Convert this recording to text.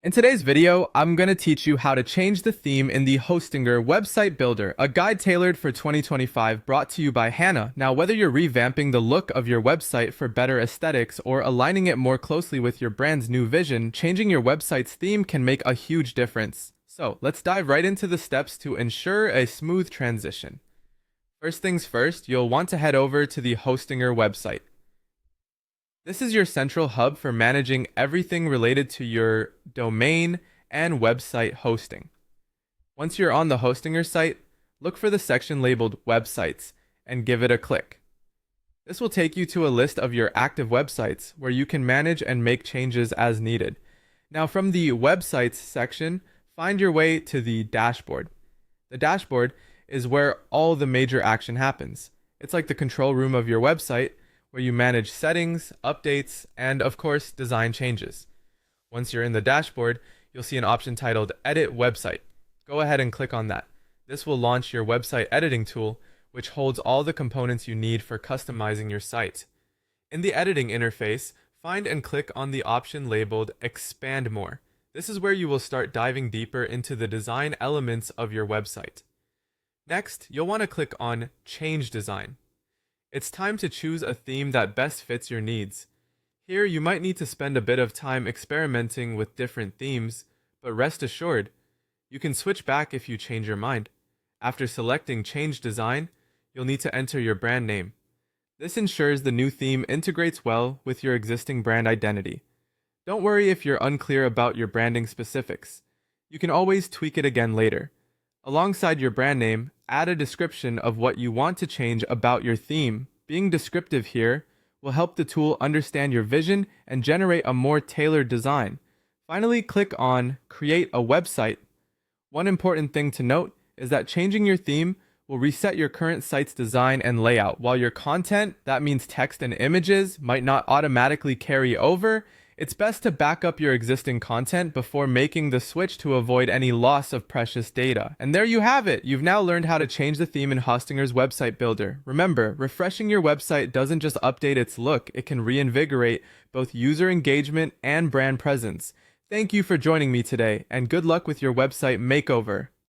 In today's video, I'm going to teach you how to change the theme in the Hostinger website builder, a guide tailored for 2025 brought to you by Hannah. Now, whether you're revamping the look of your website for better aesthetics or aligning it more closely with your brand's new vision, changing your website's theme can make a huge difference. So, let's dive right into the steps to ensure a smooth transition. First things first, you'll want to head over to the Hostinger website. This is your central hub for managing everything related to your domain and website hosting. Once you're on the Hostinger site, look for the section labeled Websites and give it a click. This will take you to a list of your active websites where you can manage and make changes as needed. Now, from the Websites section, find your way to the dashboard. The dashboard is where all the major action happens. It's like the control room of your website, where you manage settings, updates, and of course, design changes. Once you're in the dashboard, you'll see an option titled Edit Website. Go ahead and click on that. This will launch your website editing tool, which holds all the components you need for customizing your site. In the editing interface, find and click on the option labeled Expand More. This is where you will start diving deeper into the design elements of your website. Next, you'll want to click on Change Design. It's time to choose a theme that best fits your needs. Here, you might need to spend a bit of time experimenting with different themes, but rest assured, you can switch back if you change your mind. After selecting Change Design, you'll need to enter your brand name. This ensures the new theme integrates well with your existing brand identity. Don't worry if you're unclear about your branding specifics. You can always tweak it again later. Alongside your brand name, add a description of what you want to change about your theme. Being descriptive here will help the tool understand your vision and generate a more tailored design. Finally, click on Create a Website. One important thing to note is that changing your theme will reset your current site's design and layout. While your content, that means text and images, might not automatically carry over, it's best to back up your existing content before making the switch to avoid any loss of precious data. And there you have it! You've now learned how to change the theme in Hostinger's website builder. Remember, refreshing your website doesn't just update its look, it can reinvigorate both user engagement and brand presence. Thank you for joining me today, and good luck with your website makeover.